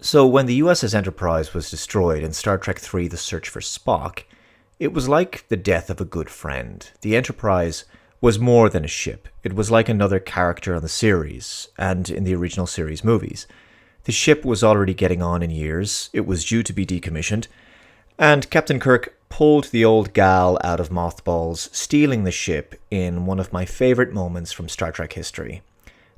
So when the USS Enterprise was destroyed in Star Trek III The Search for Spock, it was like the death of a good friend. The Enterprise was more than a ship. It was like another character on the series and in the original series movies. The ship was already getting on in years. It was due to be decommissioned. And Captain Kirk pulled the old gal out of mothballs, stealing the ship in one of my favourite moments from Star Trek history.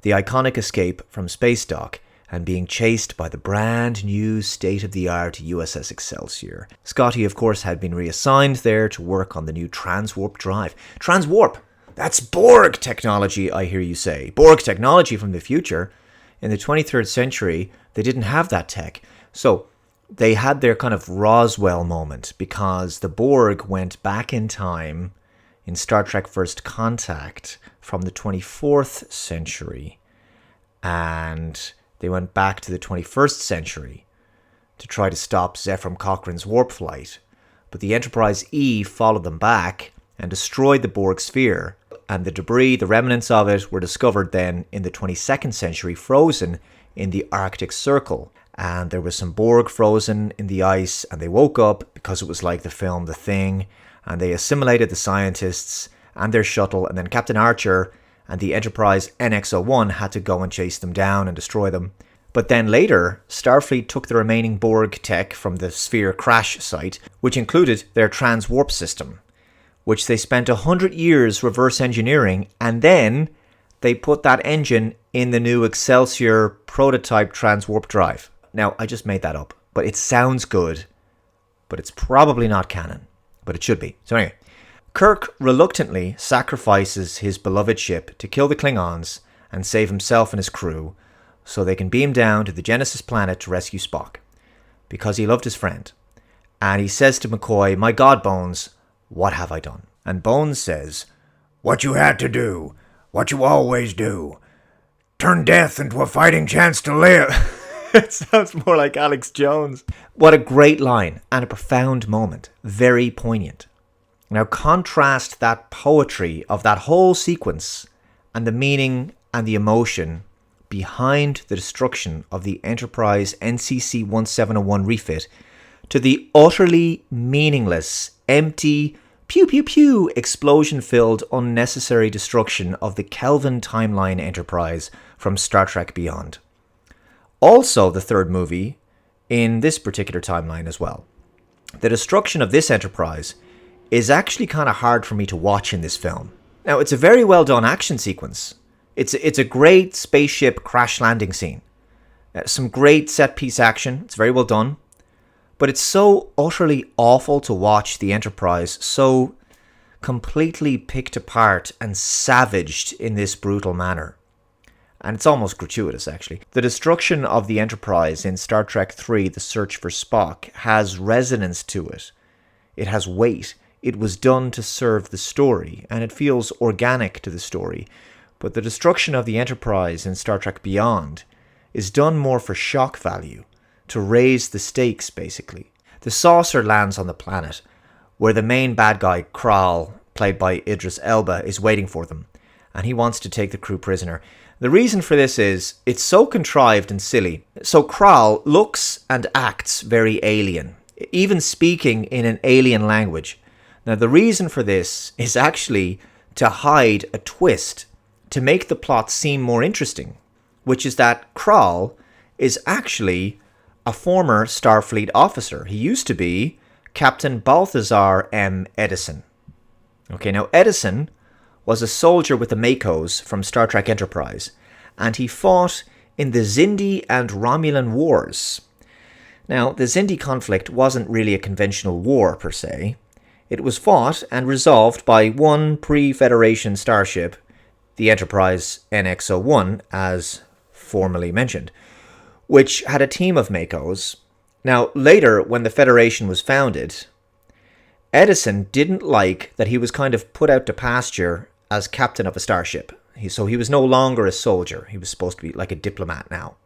The iconic escape from space dock and being chased by the brand new state-of-the-art USS Excelsior. Scotty, of course, had been reassigned there to work on the new transwarp drive. Transwarp! That's Borg technology, I hear you say. Borg technology from the future. In the 23rd century, they didn't have that tech. So they had their kind of Roswell moment because the Borg went back in time in Star Trek First Contact from the 24th century. And they went back to the 21st century to try to stop Zefram Cochrane's warp flight. But the Enterprise E followed them back and destroyed the Borg sphere. And the debris, the remnants of it, were discovered then in the 22nd century, frozen in the Arctic Circle. And there was some Borg frozen in the ice, and they woke up because it was like the film The Thing, and they assimilated the scientists and their shuttle, and then Captain Archer and the Enterprise NX-01 had to go and chase them down and destroy them. But then later, Starfleet took the remaining Borg tech from the sphere crash site, which included their transwarp system, which they spent 100 years reverse engineering, and then they put that engine in the new Excelsior prototype transwarp drive. Now, I just made that up, but it sounds good, but it's probably not canon, but it should be. So anyway, Kirk reluctantly sacrifices his beloved ship to kill the Klingons and save himself and his crew so they can beam down to the Genesis planet to rescue Spock, because he loved his friend. And he says to McCoy, "My God, Bones, what have I done?" And Bones says, "What you had to do, what you always do. Turn death into a fighting chance to live." It sounds more like Alex Jones. What a great line and a profound moment. Very poignant. Now contrast that poetry of that whole sequence and the meaning and the emotion behind the destruction of the Enterprise NCC 1701 refit to the utterly meaningless, empty, pew pew pew, explosion-filled, unnecessary destruction of the Kelvin timeline Enterprise from Star Trek Beyond. Also the third movie in this particular timeline as well. The destruction of this Enterprise is actually kind of hard for me to watch in this film. Now, it's a very well done action sequence. It's a great spaceship crash landing scene. Some great set piece action. It's very well done. But it's so utterly awful to watch the Enterprise so completely picked apart and savaged in this brutal manner. And it's almost gratuitous, actually. The destruction of the Enterprise in Star Trek III The Search for Spock has resonance to it. It has weight. It was done to serve the story, and it feels organic to the story. But the destruction of the Enterprise in Star Trek Beyond is done more for shock value, to raise the stakes, basically. The saucer lands on the planet, where the main bad guy, Kral, played by Idris Elba, is waiting for them, and he wants to take the crew prisoner. The reason for this is, it's so contrived and silly. So Kral looks and acts very alien, even speaking in an alien language. Now, the reason for this is actually to hide a twist, to make the plot seem more interesting, which is that Kral is actually a former Starfleet officer. He used to be Captain Balthazar M. Edison. Okay, now Edison was a soldier with the Makos from Star Trek Enterprise, and he fought in the Xindi and Romulan Wars. Now, the Xindi conflict wasn't really a conventional war per se. It was fought and resolved by one pre-Federation starship, the Enterprise NX-01, as formerly mentioned, which had a team of Makos. Now, later, when the Federation was founded, Edison didn't like that he was kind of put out to pasture as captain of a starship. So he was no longer a soldier. He was supposed to be like a diplomat now.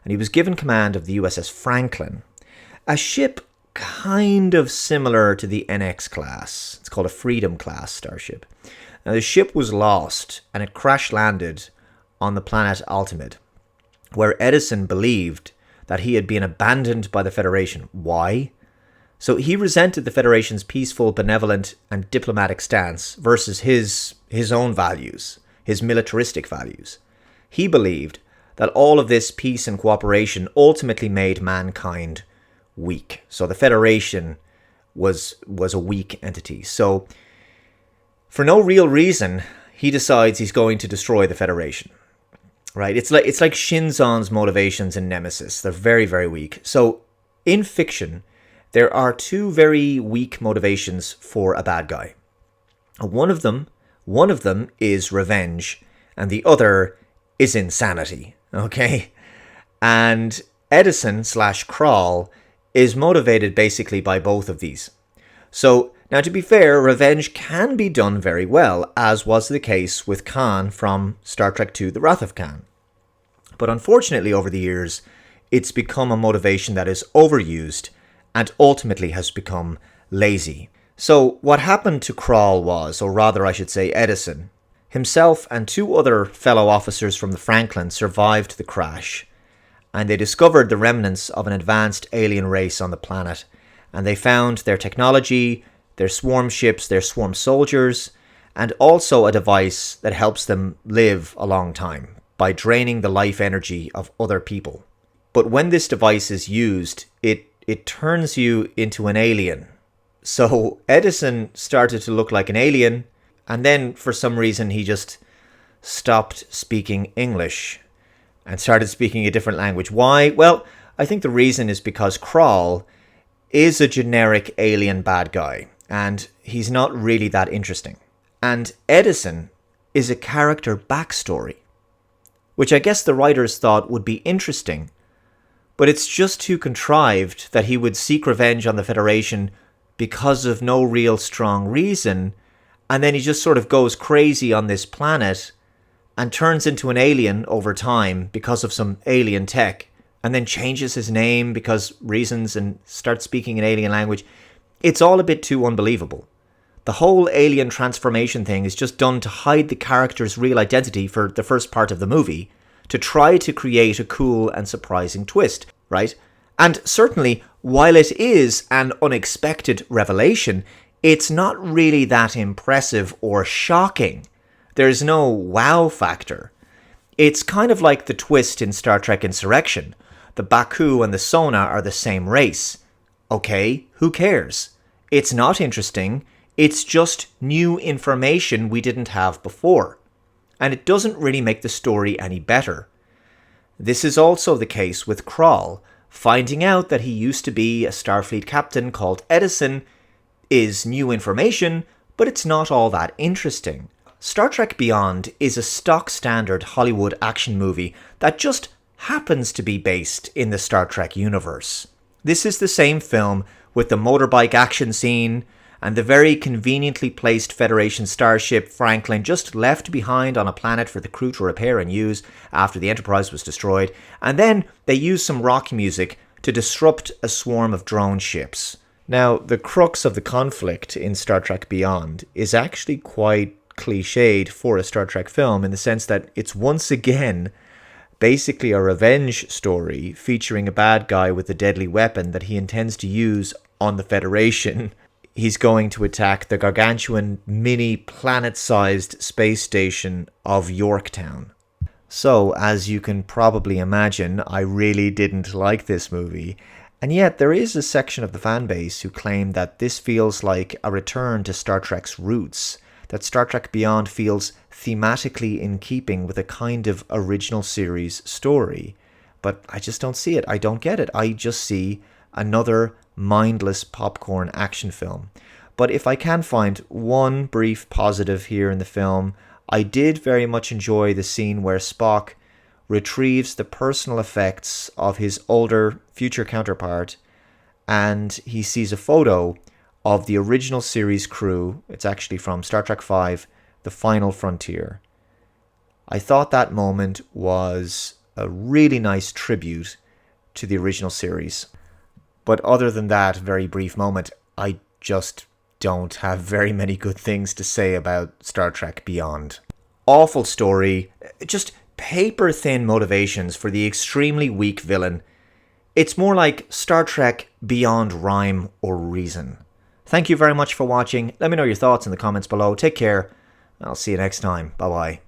And he was given command of the USS Franklin, a ship kind of similar to the NX class. It's called a Freedom class starship. Now, the ship was lost and it crash landed on the planet Altamid, where Edison believed that he had been abandoned by the Federation. Why? So he resented the Federation's peaceful, benevolent, and diplomatic stance versus his own values, his militaristic values. He believed that all of this peace and cooperation ultimately made mankind weak. So the Federation was a weak entity. So for no real reason, he decides he's going to destroy the Federation. Right? It's like Shinzon's motivations in Nemesis. They're very, very weak. So in fiction, there are two very weak motivations for a bad guy. One of them is revenge, and the other is insanity. Okay? And Edison / Kral is motivated basically by both of these. So, now to be fair, revenge can be done very well, as was the case with Khan from Star Trek II: The Wrath of Khan. But unfortunately, over the years, it's become a motivation that is overused and ultimately has become lazy. So what happened to Kral was, or rather I should say Edison, himself and two other fellow officers from the Franklin survived the crash, and they discovered the remnants of an advanced alien race on the planet, and they found their technology, their swarm ships, their swarm soldiers, and also a device that helps them live a long time by draining the life energy of other people. But when this device is used, it turns you into an alien. So Edison started to look like an alien, and then for some reason he just stopped speaking English and started speaking a different language. Why? Well, I think the reason is because Kral is a generic alien bad guy, and he's not really that interesting. And Edison is a character backstory, which I guess the writers thought would be interesting, but it's just too contrived that he would seek revenge on the Federation because of no real strong reason, and then he just sort of goes crazy on this planet and turns into an alien over time because of some alien tech, and then changes his name because reasons and starts speaking an alien language. It's all a bit too unbelievable. The whole alien transformation thing is just done to hide the character's real identity for the first part of the movie, to try to create a cool and surprising twist, right? And certainly, while it is an unexpected revelation, it's not really that impressive or shocking. There's no wow factor. It's kind of like the twist in Star Trek Insurrection. The Baku and the Sona are the same race. Okay, who cares? It's not interesting. It's just new information we didn't have before. And it doesn't really make the story any better. This is also the case with Kral. Finding out that he used to be a Starfleet captain called Edison is new information, but it's not all that interesting. Star Trek Beyond is a stock standard Hollywood action movie that just happens to be based in the Star Trek universe. This is the same film with the motorbike action scene and the very conveniently placed Federation starship Franklin just left behind on a planet for the crew to repair and use after the Enterprise was destroyed, and then they use some rock music to disrupt a swarm of drone ships. Now, the crux of the conflict in Star Trek Beyond is actually quite cliched for a Star Trek film in the sense that it's once again basically a revenge story featuring a bad guy with a deadly weapon that he intends to use on the Federation. He's going to attack the gargantuan mini planet-sized space station of Yorktown. So, as you can probably imagine, I really didn't like this movie. And yet, there is a section of the fanbase who claim that this feels like a return to Star Trek's roots, that Star Trek Beyond feels thematically in keeping with a kind of original series story. But I just don't see it. I don't get it. I just see another mindless popcorn action film. But if I can find one brief positive here in the film, I did very much enjoy the scene where Spock retrieves the personal effects of his older future counterpart, and he sees a photo of the original series crew. It's actually from Star Trek V, The Final Frontier. I thought that moment was a really nice tribute to the original series. But other than that very brief moment, I just don't have very many good things to say about Star Trek Beyond. Awful story, just paper-thin motivations for the extremely weak villain. It's more like Star Trek beyond rhyme or reason. Thank you very much for watching. Let me know your thoughts in the comments below. Take care. I'll see you next time. Bye bye.